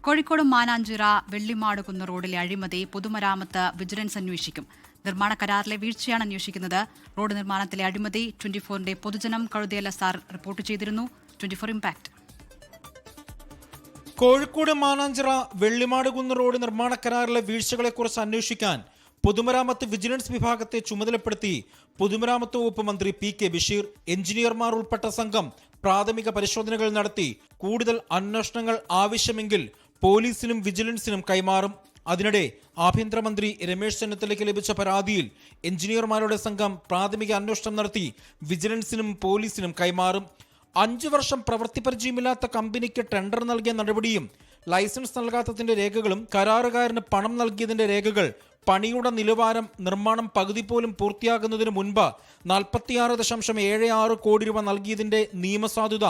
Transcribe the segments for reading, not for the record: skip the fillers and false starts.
കോഴിക്കോട് മാനാഞ്ചിറ വെള്ളിമാടുകുന്ന് റോഡിലെ അഴിമതി പൊതുമരാമത്ത് വിജിലൻസ് അന്വേഷിക്കും. നിർമ്മാണ കരാറിലെ വീഴ്ചയാണ് അന്വേഷിക്കുന്നത്. റോഡ് നിർമ്മാണത്തിലെ അഴിമതി 24ന്റെ പൊതുജനം കഴുതേല സാർ റിപ്പോർട്ട് ചെയ്തിരുന്നു. 24 ഇംപാക്ട്. കോഴിക്കോട് മാനാഞ്ചിറ വെള്ളിമാടുകുന്ന് റോഡ് നിർമ്മാണ കരാറിലെ വീഴ്ചകളെക്കുറിച്ച് അന്വേഷിക്കാൻ പൊതുമരാമത്ത് വിജിലൻസ് വിഭാഗത്തെ ചുമതലപ്പെടുത്തി പൊതുമരാമത്ത് വകുപ്പ് മന്ത്രി PK ബഷീർ. എഞ്ചിനീയർമാർ ഉൾപ്പെട്ട സംഘം പ്രാഥമിക പരിശോധനകൾ നടത്തി കൂടുതൽ അന്വേഷണങ്ങൾ ആവശ്യമെങ്കിൽ പോലീസിനും വിജിലൻസിനും കൈമാറും. അതിനിടെ ആഭ്യന്തരമന്ത്രി രമേശ് ചെന്നിത്തലയ്ക്ക് ലഭിച്ച പരാതിയിൽ എഞ്ചിനീയർമാരുടെ സംഘം പ്രാഥമിക അന്വേഷണം നടത്തി വിജിലൻസിനും പോലീസിനും കൈമാറും. 5 വർഷം പ്രവൃത്തി പരിചയമില്ലാത്ത കമ്പനിക്ക് ടെൻഡർ നൽകിയ നടപടിയും ലൈസൻസ് നൽകാത്തതിന്റെ രേഖകളും കരാറുകാരന് പണം നൽകിയതിന്റെ രേഖകൾ പണിയുടെ നിലവാരം നിർമ്മാണം പകുതി പോലും പൂർത്തിയാകുന്നതിന് മുൻപ് 46.76 കോടി രൂപ നൽകിയതിന്റെ നിയമസാധുത,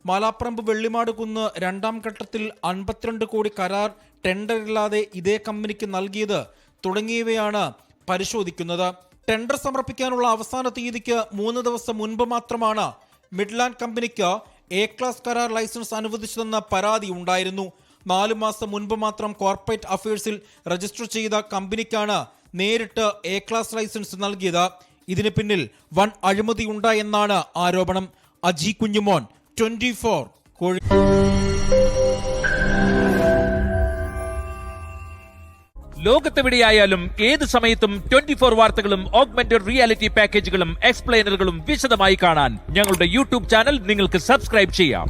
മാലാപ്പറമ്പ് വെള്ളിമാട് കുന്ന് 2ാം ഘട്ടത്തിൽ 52 കോടി കരാർ ടെൻഡറില്ലാതെ ഇതേ കമ്പനിക്ക് നൽകിയത് തുടങ്ങിയവയാണ് പരിശോധിക്കുന്നത്. ടെൻഡർ സമർപ്പിക്കാനുള്ള അവസാന തീയതിക്ക് 3 ദിവസം മുൻപ് മാത്രമാണ് മിഡ്ലാൻഡ് കമ്പനിക്ക് A ക്ലാസ് കരാർ ലൈസൻസ് അനുവദിച്ചതെന്ന പരാതി ഉണ്ടായിരുന്നു. 4 മാസം മുൻപ് മാത്രം കോർപ്പറേറ്റ് അഫയേഴ്സിൽ രജിസ്റ്റർ ചെയ്ത കമ്പനിക്കാണ് നേരിട്ട് A ക്ലാസ് ലൈസൻസ് നൽകിയത്. ഇതിന് പിന്നിൽ വൻ അഴിമതി ഉണ്ടായെന്നാണ് ആരോപണം. അജി കുഞ്ഞുമോൻ, 24 കോഴിക്കോട്. ലോകത്തെവിടെയായാലും ഏത് സമയത്തും 24 വാർത്തകളും ഓഗ്മെന്റഡ് റിയാലിറ്റി പാക്കേജുകളും എക്സ്പ്ലെയിനറുകളും വിശദമായി കാണാൻ ഞങ്ങളുടെ യൂട്യൂബ് ചാനൽ നിങ്ങൾക്ക് സബ്സ്ക്രൈബ് ചെയ്യാം.